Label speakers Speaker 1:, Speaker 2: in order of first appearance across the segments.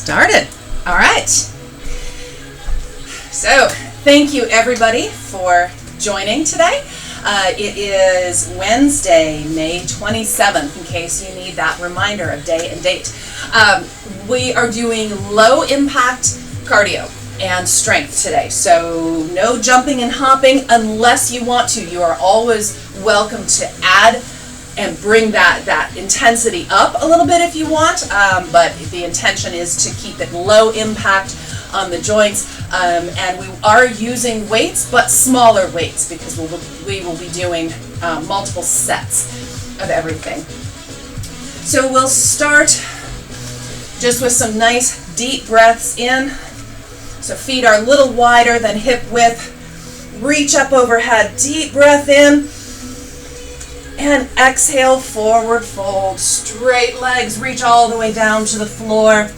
Speaker 1: started. All right. So, thank you everybody for joining today. It is Wednesday, May 27th, in case you need that reminder of day and date. We are doing low impact cardio and strength today. So no jumping and hopping unless you want to. You are always welcome to add and bring that intensity up a little bit if you want, but the intention is to keep it low impact on the joints, and we are using weights, but smaller weights, because we will be doing multiple sets of everything. So we'll start just with some nice deep breaths in. So feet are a little wider than hip width. Reach up overhead, deep breath in. And exhale, forward fold, straight legs, reach all the way down to the floor.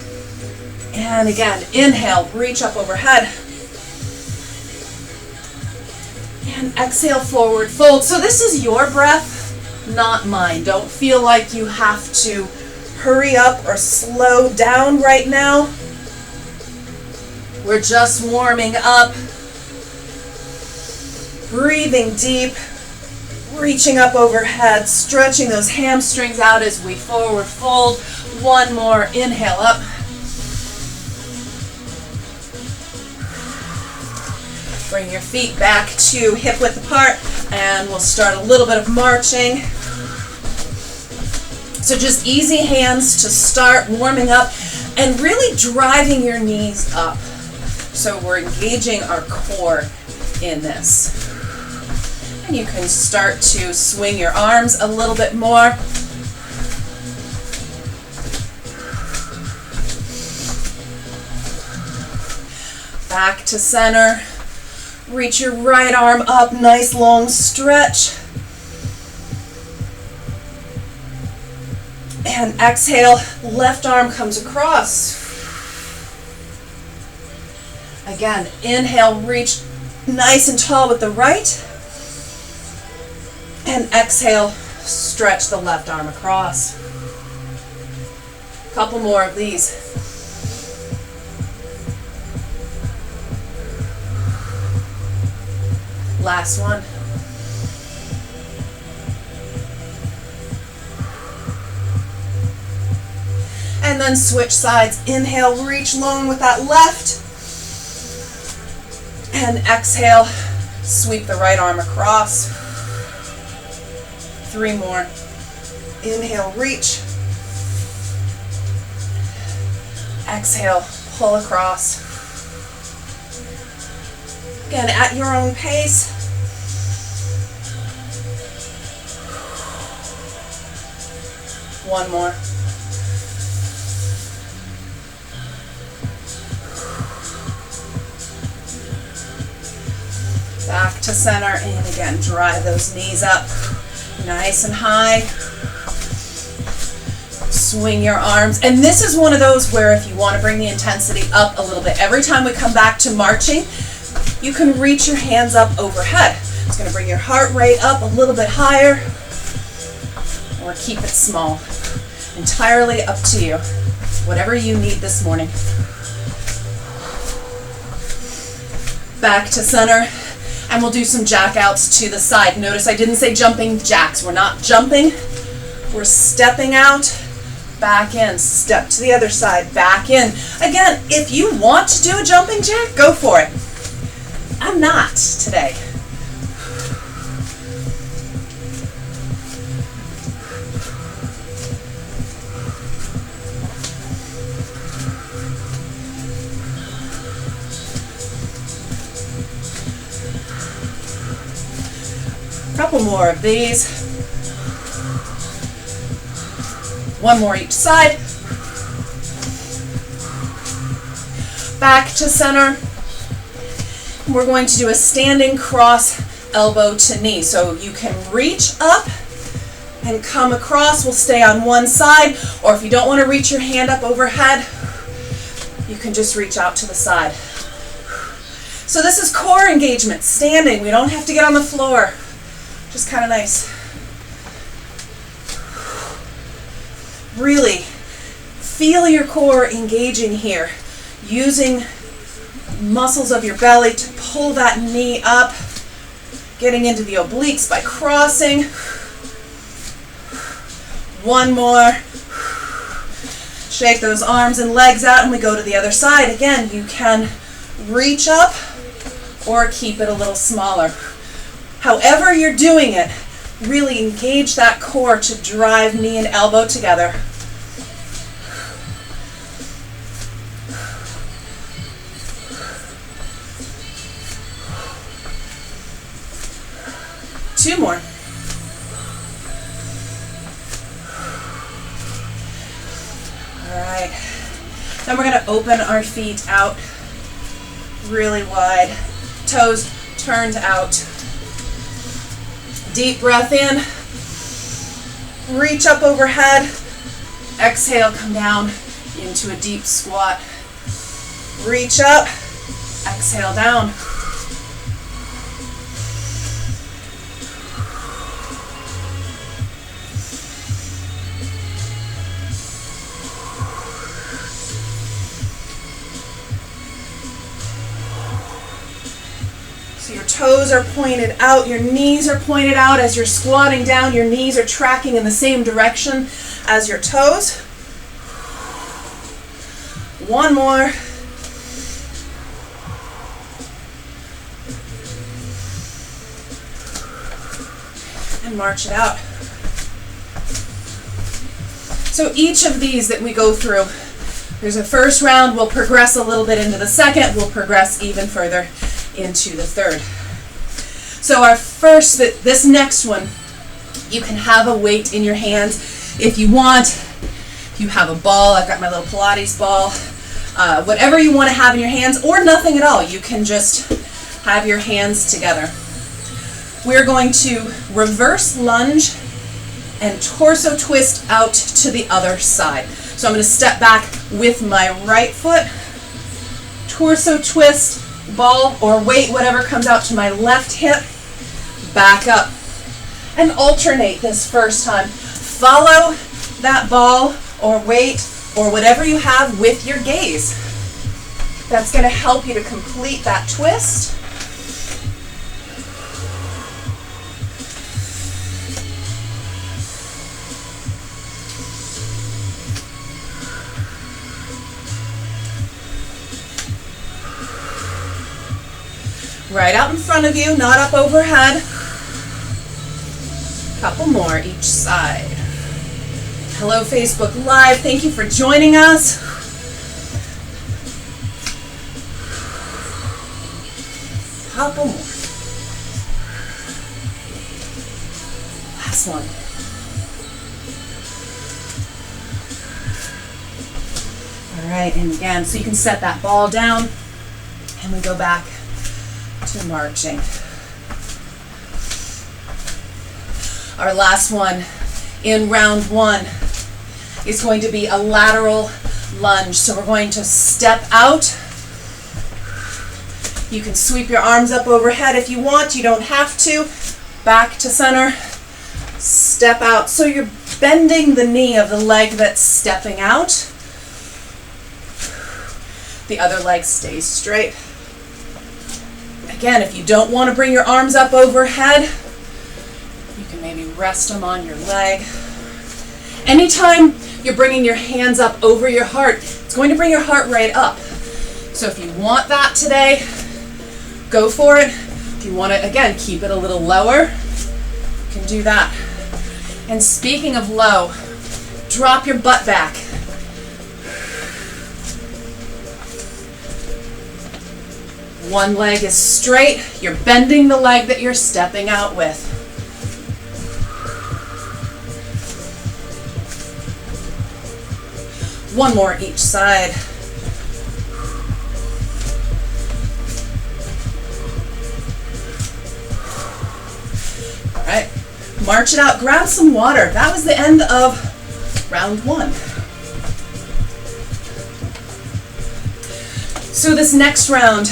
Speaker 1: And again, inhale, reach up overhead. And exhale, forward fold. So this is your breath, not mine. Don't feel like you have to hurry up or slow down right now. We're just warming up. Breathing deep. Reaching up overhead, stretching those hamstrings out as we forward fold. One more, inhale up. Bring your feet back to hip width apart, and we'll start a little bit of marching. So just easy hands to start warming up and really driving your knees up. So we're engaging our core in this. And you can start to swing your arms a little bit more. Back to center. Reach your right arm up, nice long stretch. And exhale, left arm comes across. Again, inhale, reach nice and tall with the right. And exhale, stretch the left arm across. Couple more of these. Last one. And then switch sides. Inhale, reach long with that left. And exhale, sweep the right arm across. 3 more. Inhale, reach. Exhale, pull across. Again, at your own pace. One more. Back to center, and again, drive those knees up. Nice and high. Swing your arms. And this is one of those where if you want to bring the intensity up a little bit, every time we come back to marching, you can reach your hands up overhead. It's going to bring your heart rate up a little bit higher, or keep it small. Entirely up to you. Whatever you need this morning. Back to center. And we'll do some jack outs to the side. Notice I didn't say jumping jacks. We're not jumping. We're stepping out, back in, step to the other side, back in. Again, if you want to do a jumping jack, go for it. I'm not today. Couple more of these. One more each side. Back to center. We're going to do a standing cross, elbow to knee. So you can reach up and come across. We'll stay on one side, or if you don't want to reach your hand up overhead, you can just reach out to the side. So this is core engagement, standing. We don't have to get on the floor. Just kind of nice. Really Feel your core engaging here, using muscles of your belly to pull that knee up, getting into the obliques by crossing. One more. Shake those arms and legs out and we go to the other side. Again, you can reach up or keep it a little smaller. However you're doing it, really engage that core to drive knee and elbow together. Two more. All right. Then we're going to open our feet out really wide. Toes turned out. Deep breath in. Reach up overhead. Exhale, come down into a deep squat. Reach up. Exhale down. So your toes are pointed out, your knees are pointed out. As you're squatting down, your knees are tracking in the same direction as your toes. One more. And march it out. So each of these that we go through, there's a first round, we'll progress a little bit into the second, we'll progress even further into the third. So our first, this next one, you can have a weight in your hands if you want. If you have a ball, I've got my little Pilates ball, whatever you want to have in your hands, or nothing at all. You can just have your hands together. We're going to reverse lunge and torso twist out to the other side. So I'm going to step back with my right foot, torso twist, ball or weight, whatever comes out to my left hip, back up. And alternate this first time. Follow that ball or weight or whatever you have with your gaze. That's going to help you to complete that twist. Right out in front of you, not up overhead. Couple more each side. Hello, Facebook Live. Thank you for joining us. Couple more. Last one. All right, and again, so you can set that ball down and we go back to marching. Our last one in round one is going to be a lateral lunge. So we're going to step out. You can sweep your arms up overhead if you want. You don't have to. Back to center. Step out. So you're bending the knee of the leg that's stepping out. The other leg stays straight. Again, if you don't want to bring your arms up overhead, you can maybe rest them on your leg. Anytime you're bringing your hands up over your heart, it's going to bring your heart rate up. So if you want that today, go for it. If you want to, again, keep it a little lower, you can do that. And speaking of low, drop your butt back. One leg is straight. You're bending the leg that you're stepping out with. One more each side. All right, march it out. Grab some water. That was the end of round one. So this next round,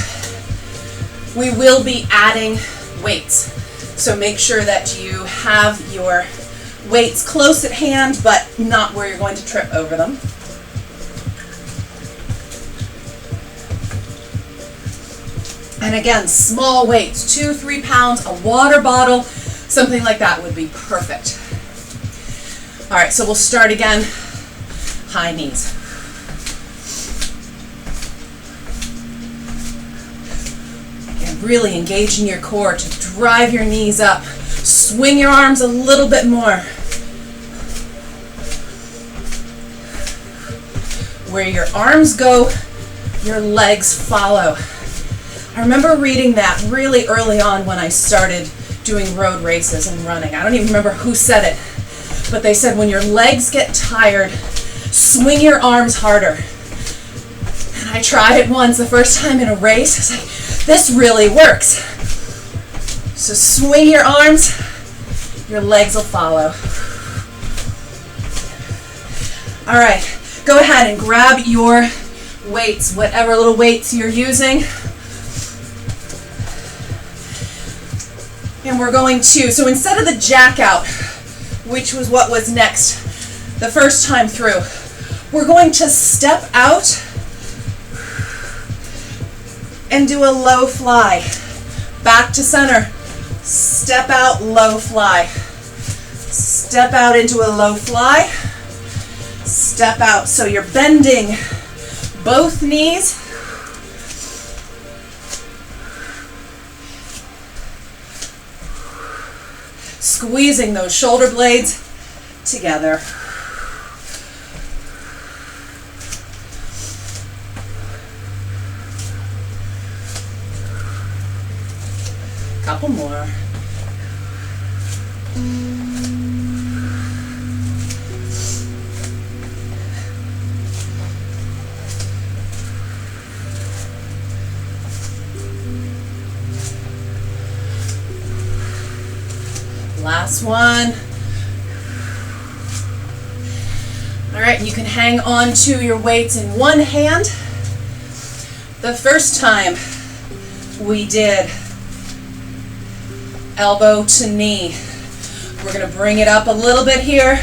Speaker 1: we will be adding weights. So make sure that you have your weights close at hand, but not where you're going to trip over them. And again, small weights, 2-3 pounds, a water bottle, something like that would be perfect. All right, so we'll start again, high knees. Again, really engaging your core to drive your knees up. Swing your arms a little bit more. Where your arms go, your legs follow. I remember reading that really early on when I started doing road races and running. I don't even remember who said it, but they said when your legs get tired, swing your arms harder. And I tried it once the first time in a race. I was like, this really works. So swing your arms, your legs will follow. All right, go ahead and grab your weights, whatever little weights you're using. And we're going to, so instead of the jack out, which was what was next the first time through, we're going to step out and do a low fly. Back to center. Step out, low fly. Step out into a low fly. Step out. So you're bending both knees. Squeezing those shoulder blades together. Couple more. Last one. All right, you can hang on to your weights in one hand. The first time we did elbow to knee. We're going to bring it up a little bit here.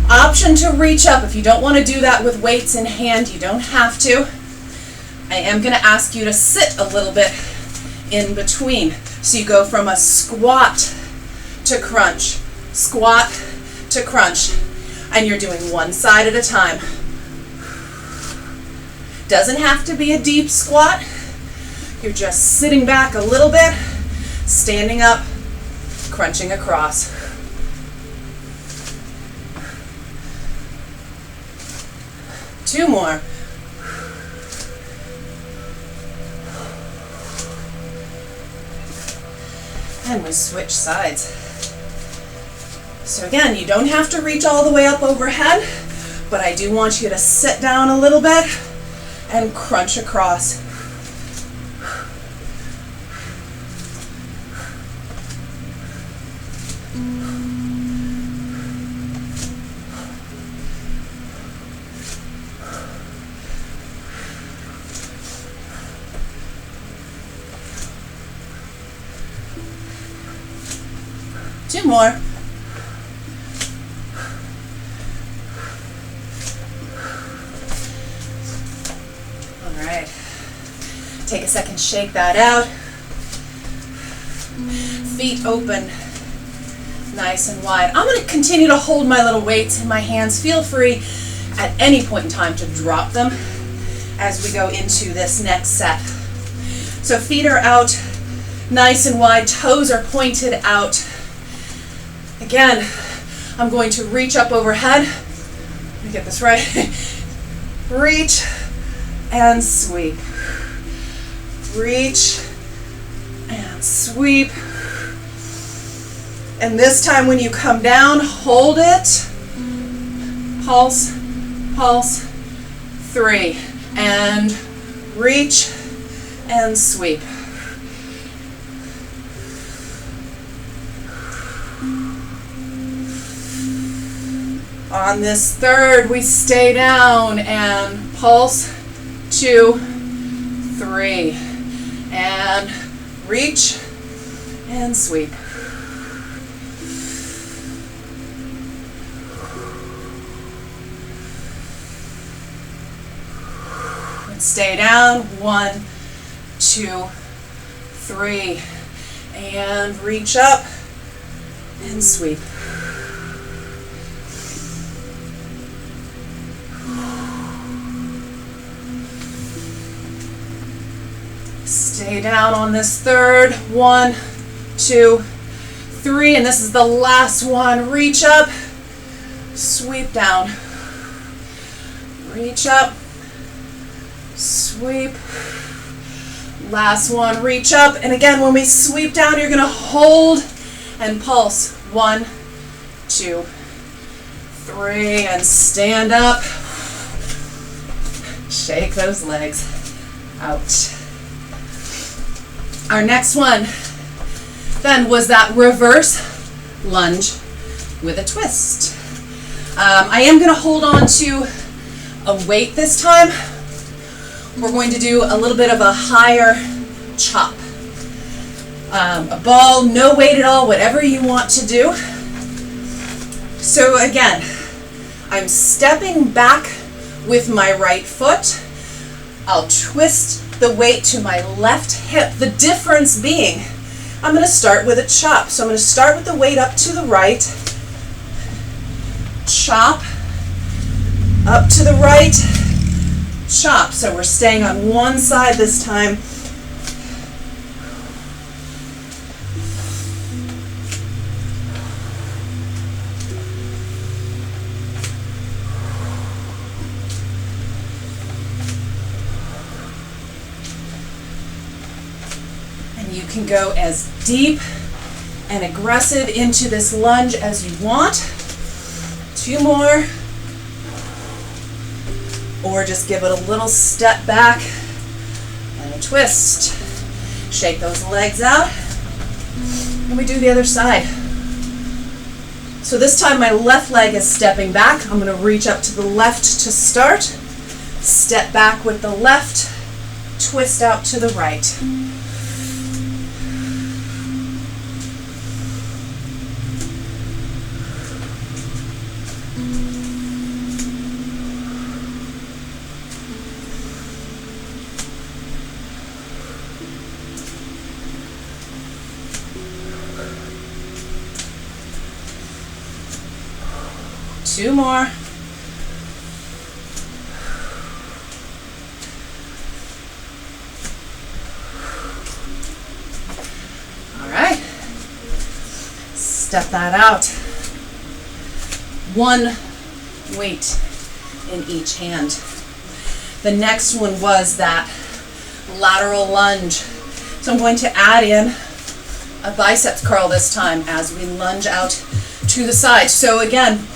Speaker 1: Option to reach up. If you don't want to do that with weights in hand, you don't have to. I am going to ask you to sit a little bit in between. So you go from a squat to crunch, squat to crunch, and you're doing one side at a time. Doesn't have to be a deep squat. You're just sitting back a little bit, standing up, crunching across. Two more. And we switch sides. So again, you don't have to reach all the way up overhead, but I do want you to sit down a little bit and crunch across. Two more. All right. Take a second, shake that out. Feet open, nice and wide. I'm going to continue to hold my little weights in my hands. Feel free at any point in time to drop them as we go into this next set. So feet are out, nice and wide, toes are pointed out. Again, I'm going to reach up overhead. Let me get this right. Reach and sweep. Reach and sweep. And this time when you come down, hold it. Pulse, pulse, 3. And reach and sweep. On this third, we stay down and pulse, 2, 3, and reach and sweep. And stay down, 1, 2, 3, and reach up and sweep. Stay down on this third. 1, 2, 3, and this is the last one. Reach up, sweep down. Reach up, sweep. Last one, reach up, and again, when we sweep down, you're gonna hold and pulse. 1, 2, 3, and stand up. Shake those legs out. Our next one then was that reverse lunge with a twist. I am gonna hold on to a weight this time. We're going to do a little bit of a higher chop. A ball, no weight at all, whatever you want to do. So again, I'm stepping back with my right foot. I'll twist the weight to my left hip. The difference being, I'm going to start with a chop. So I'm going to start with the weight up to the right, chop, up to the right, chop. So we're staying on one side this time. And you can go as deep and aggressive into this lunge as you want. 2 more. Or just give it a little step back and a twist. Shake those legs out. And we do the other side. So this time my left leg is stepping back. I'm going to reach up to the left to start. Step back with the left. Twist out to the right. Two more. All right. Step that out. One weight in each hand. The next one was that lateral lunge. So I'm going to add in a biceps curl this time as we lunge out to the side. So again,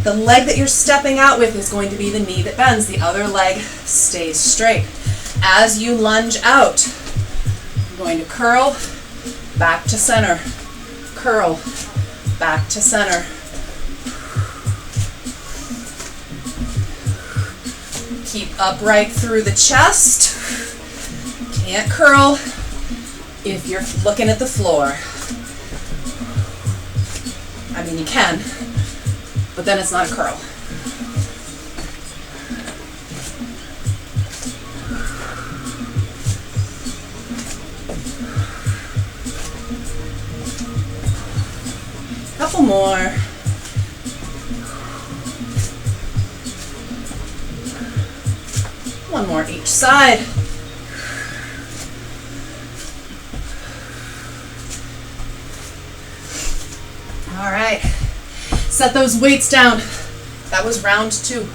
Speaker 1: the leg that you're stepping out with is going to be the knee that bends. The other leg stays straight. As you lunge out, you're going to curl, back to center. Curl, back to center. Keep upright through the chest. Can't curl if you're looking at the floor. I mean, you can, but then it's not a curl. Couple more. One more each side. All right. Set those weights down. That was round 2.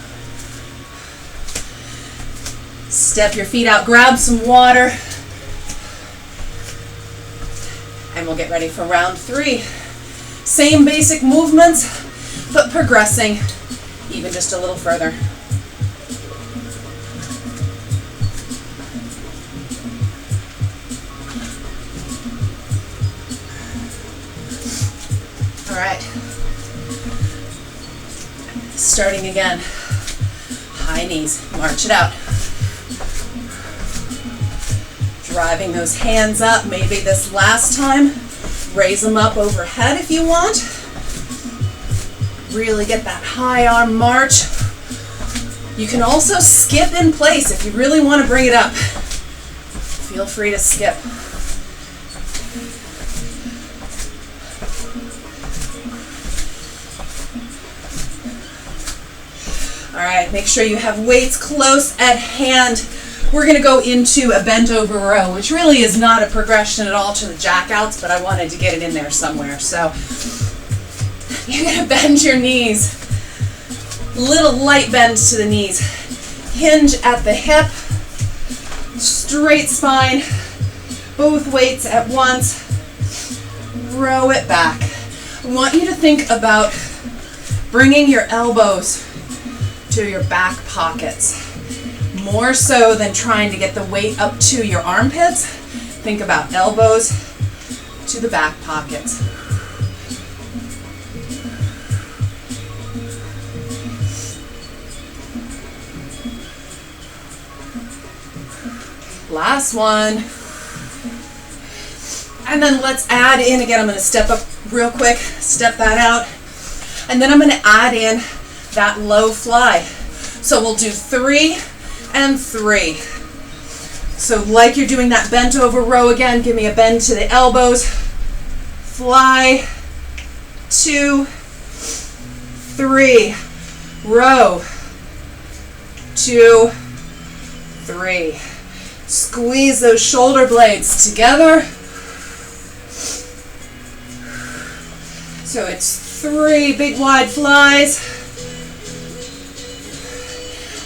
Speaker 1: Step your feet out, grab some water, and we'll get ready for round 3. Same basic movements, but progressing even just a little further. All right. Starting again. High knees, march it out. Driving those hands up, maybe this last time, raise them up overhead if you want. Really get that high arm march. You can also skip in place if you really want to bring it up. Feel free to skip. All right, make sure you have weights close at hand. We're gonna go into a bent over row, which really is not a progression at all to the jack outs, but I wanted to get it in there somewhere. So you're gonna bend your knees. Little light bend to the knees. Hinge at the hip. Straight spine. Both weights at once. Row it back. I want you to think about bringing your elbows to your back pockets. More so than trying to get the weight up to your armpits, think about elbows to the back pockets. Last one. And then let's add in, again, I'm going to step up real quick, step that out. And then I'm going to add in that low fly. So we'll do 3 and 3. So like you're doing that bent over row again, give me a bend to the elbows. Fly, 2, 3. Row, 2, 3. Squeeze those shoulder blades together. So it's 3 big wide flies.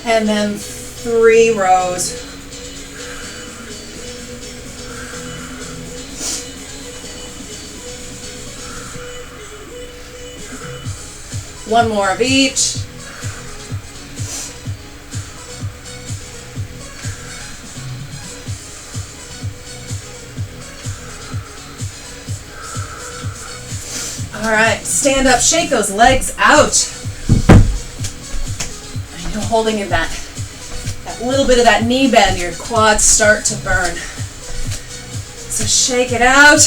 Speaker 1: And then 3 rows. One more of each. All right, stand up, shake those legs out. I know holding in that little bit of that knee bend, your quads start to burn. So shake it out.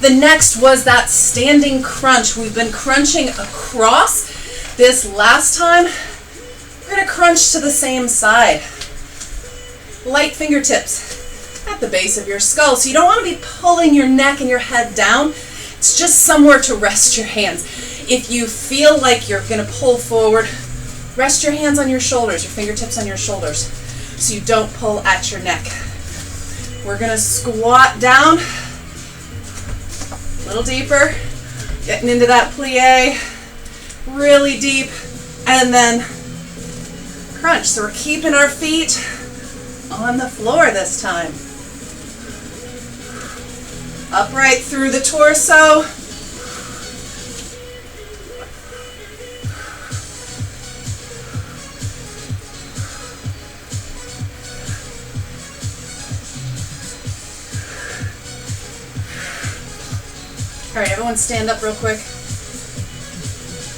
Speaker 1: The next was that standing crunch. We've been crunching across. This last time, we're gonna crunch to the same side. Light fingertips at the base of your skull. So you don't wanna be pulling your neck and your head down. It's just somewhere to rest your hands. If you feel like you're gonna pull forward, rest your hands on your shoulders, your fingertips on your shoulders, so you don't pull at your neck. We're gonna squat down, a little deeper, getting into that plie, really deep, and then crunch. So we're keeping our feet on the floor this time. Upright through the torso. All right, everyone stand up real quick.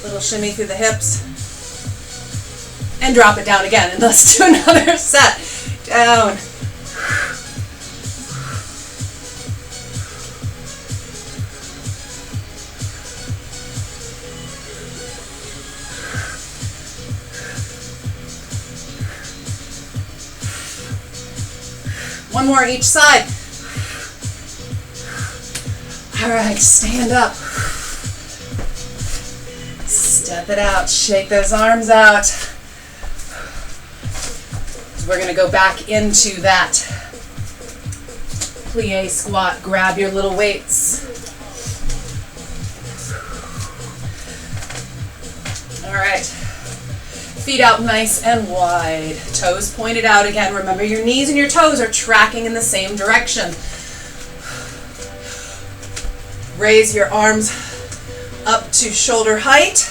Speaker 1: Little shimmy through the hips. And drop it down again. And let's do another set. Down. One more each side. All right, stand up. Step it out, shake those arms out. We're gonna go back into that plie squat. Grab your little weights. All right. Feet out nice and wide. Toes pointed out again. Remember, your knees and your toes are tracking in the same direction. Raise your arms up to shoulder height.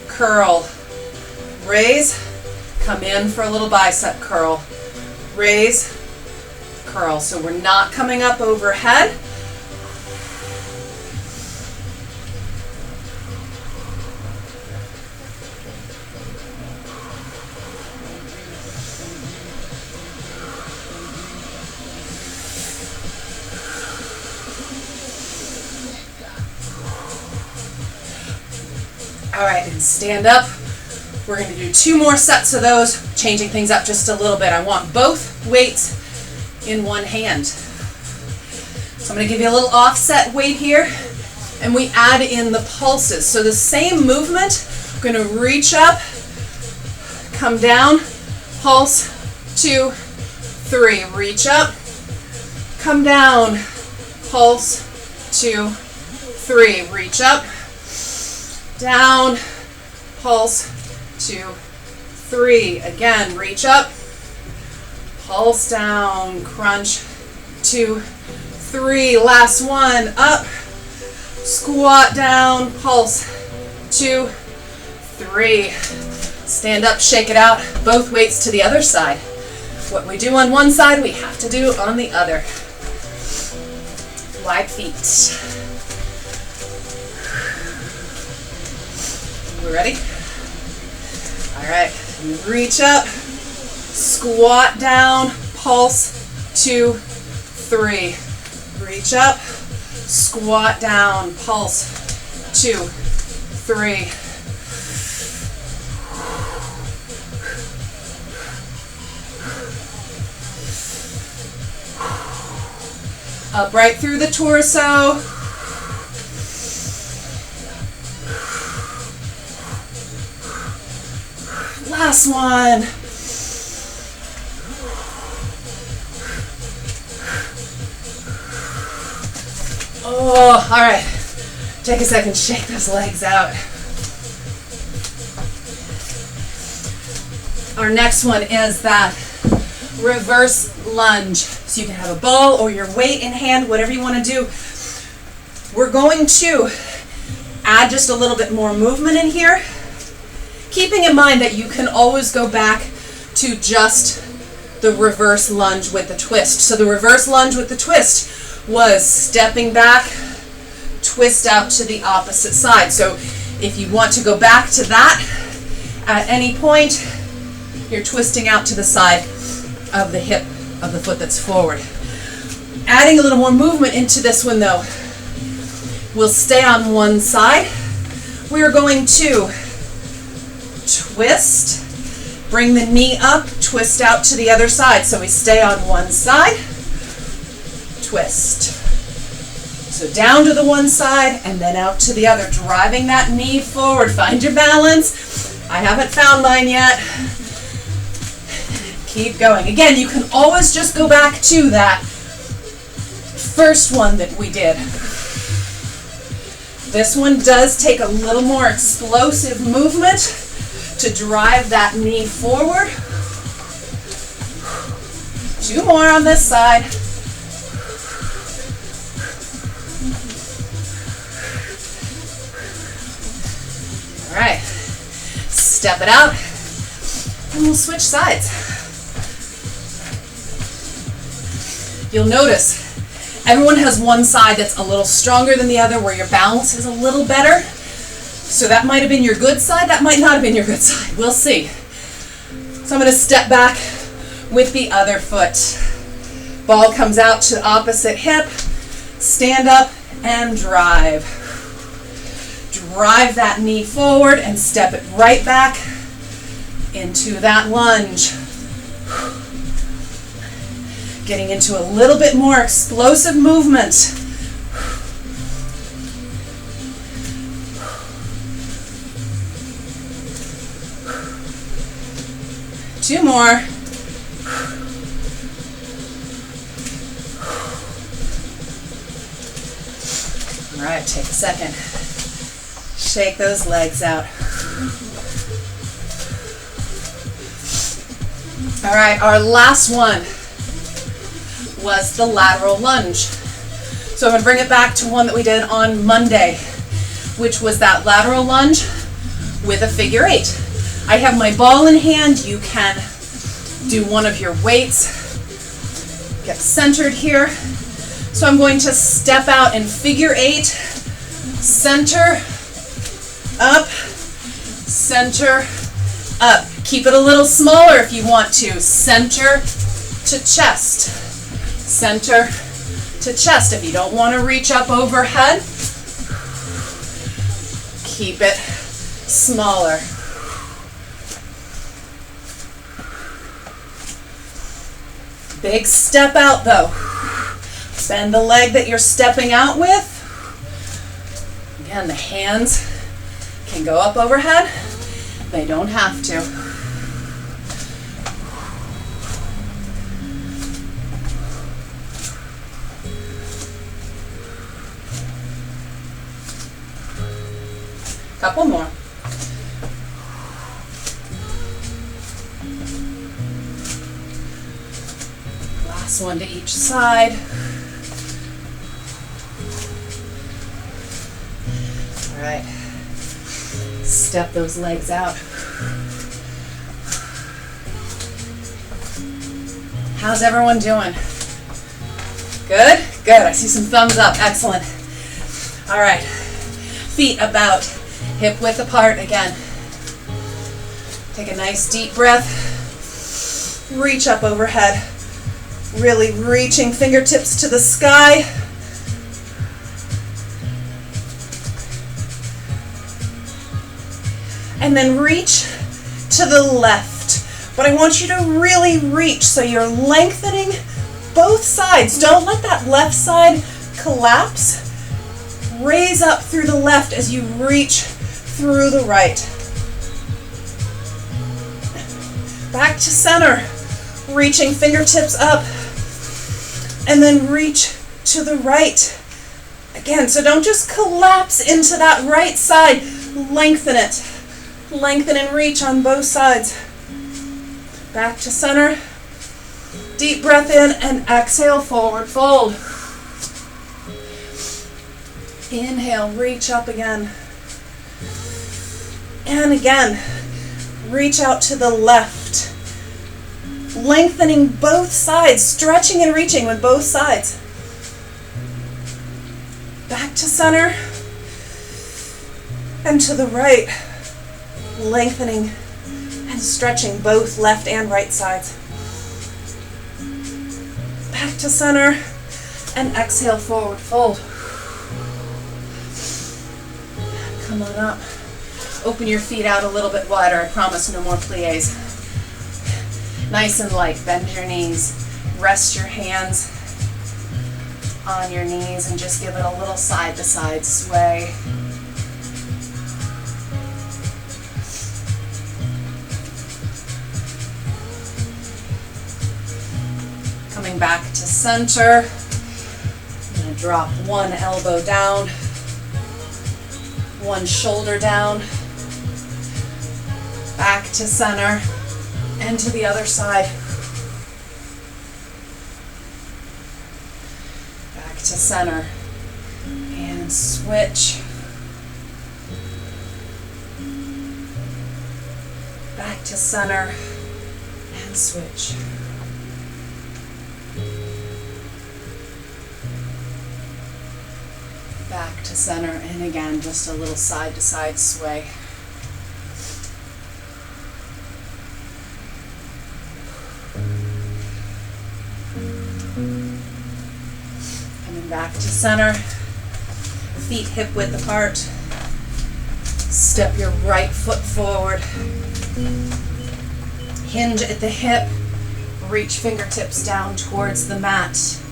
Speaker 1: Curl. Raise. Come in for a little bicep curl. Raise. Curl. So we're not coming up overhead. All right, and stand up. We're going to do 2 more sets of those, changing things up just a little bit. I want both weights in one hand. So I'm going to give you a little offset weight here, and we add in the pulses. So the same movement, I'm going to reach up, come down, pulse, 2, 3, reach up, come down, pulse, 2, 3, reach up, down, pulse, 2, 3, again, reach up, pulse down, crunch, 2, 3, last one, up, squat down, pulse, 2, 3, stand up, shake it out, both weights to the other side. What we do on one side, we have to do on the other. Wide feet. We ready? All right, reach up, squat down, pulse, 2, 3. Reach up, squat down, pulse, 2, 3. Up right through the torso. Last one. Oh, all right. Take a second, shake those legs out. Our next one is that reverse lunge. So you can have a ball or your weight in hand, whatever you want to do. We're going to add just a little bit more movement in here, keeping in mind that you can always go back to just the reverse lunge with the twist. So the reverse lunge with the twist was stepping back, twist out to the opposite side. So if you want to go back to that at any point, you're twisting out to the side of the hip of the foot that's forward. Adding a little more movement into this one though. We'll stay on one side. We are going to twist, bring the knee up, twist out to the other side. So we stay on one side, twist. So down to the one side and then out to the other, driving that knee forward. Find your balance. I haven't found mine yet. Keep going. Again, you can always just go back to that first one that we did. This one does take a little more explosive movement to drive that knee forward. 2 more on this side. All right, step it out, and we'll switch sides. You'll notice everyone has one side that's a little stronger than the other, where your balance is a little better. So that might have been your good side, that might not have been your good side. We'll see. So I'm going to step back with the other foot. Ball comes out to opposite hip, stand up and drive. Drive that knee forward and step it right back into that lunge. Getting into a little bit more explosive movement. Two more. All right, take a second. Shake those legs out. All right, our last one was the lateral lunge. So I'm going to bring it back to one that we did on Monday, which was that lateral lunge with a figure 8. I have my ball in hand. You can do one of your weights. Get centered here. So I'm going to step out in figure 8, center, up, center, up. Keep it a little smaller if you want to. Center to chest. Center to chest. If you don't want to reach up overhead, keep it smaller. Big step out though. Bend the leg that you're stepping out with. Again, the hands can go up overhead. They don't have to. Couple more. Last one to each side. All right. Step those legs out. How's everyone doing? Good? Good. I see some thumbs up. Excellent. All right. Feet about hip width apart again. Take a nice deep breath. Reach up overhead. Really reaching fingertips to the sky. And then reach to the left. But I want you to really reach so you're lengthening both sides. Don't let that left side collapse. Raise up through the left as you reach through the right. Back to center. Reaching fingertips up. And then reach to the right. Again, so don't just collapse into that right side. Lengthen it. Lengthen and reach on both sides. Back to center. Deep breath in and exhale, forward fold. Inhale, reach up again. And again, reach out to the left. Lengthening both sides, stretching and reaching with both sides. Back to center. And to the right. Lengthening and stretching both left and right sides. Back to center and exhale, forward fold. Come on up. Open your feet out a little bit wider. I promise no more pliés. Nice and light. Bend your knees. Rest your hands on your knees and just give it a little side to side sway. Coming back to center. I'm going to drop one elbow down, one shoulder down, back to center, and to the other side. Back to center, and switch. Back to center, and switch. Back to center, and again, just a little side to side sway. Coming back to center, feet hip width apart. Step your right foot forward. Hinge at the hip, reach fingertips down towards the mat.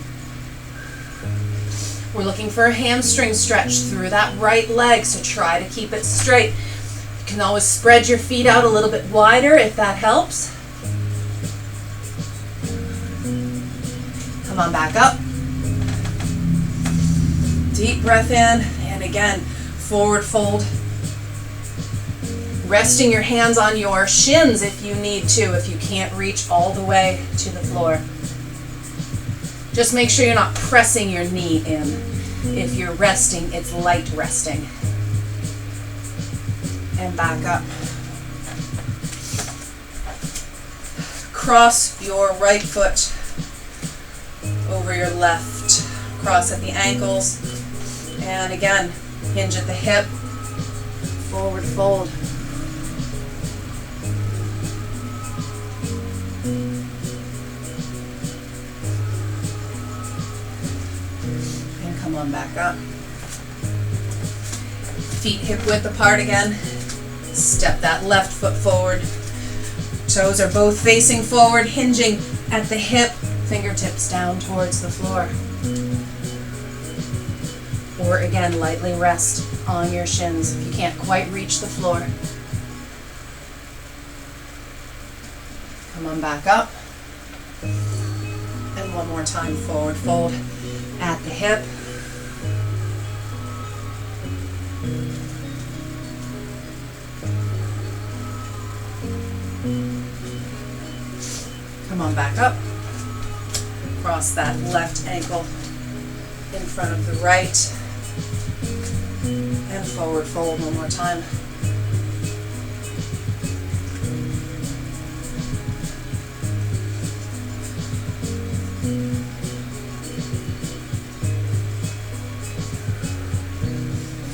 Speaker 1: We're looking for a hamstring stretch through that right leg, so try to keep it straight. You can always spread your feet out a little bit wider if that helps. Come on back up. Deep breath in, and again, forward fold. Resting your hands on your shins if you need to, if you can't reach all the way to the floor. Just make sure you're not pressing your knee in. If you're resting, it's light resting. And back up. Cross your right foot over your left. Cross at the ankles. And again, hinge at the hip. Forward fold. Come on back up. Feet hip width apart again. Step that left foot forward. Toes are both facing forward, hinging at the hip, fingertips down towards the floor. Or again, lightly rest on your shins if you can't quite reach the floor. Come on back up. And one more time, forward fold at the hip. Come on back up. Cross that left ankle in front of the right. And forward fold one more time.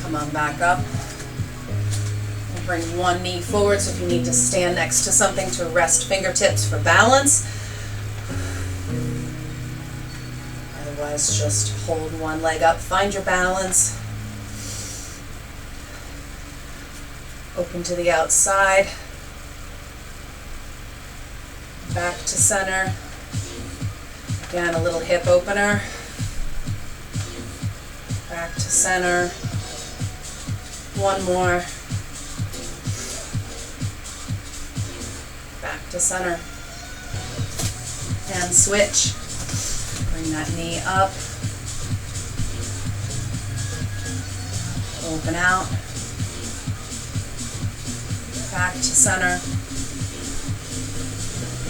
Speaker 1: Come on back up. And bring one knee forward, so if you need to stand next to something to rest fingertips for balance. Otherwise, just hold one leg up, find your balance. Open to the outside. Back to center. Again, a little hip opener. Back to center. One more. Back to center. And switch. Bring that knee up. Open out. Back to center.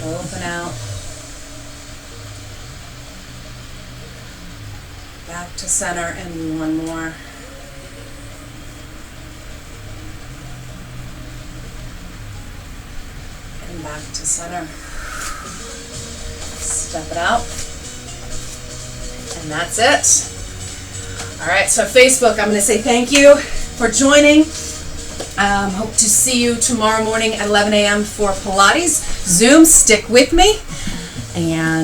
Speaker 1: Open out. Back to center, and one more. And back to center. Step it out. And that's it. All right, so Facebook, I'm going to say thank you for joining. Hope to see you tomorrow morning at 11 a.m. for Pilates. Zoom, stick with me. And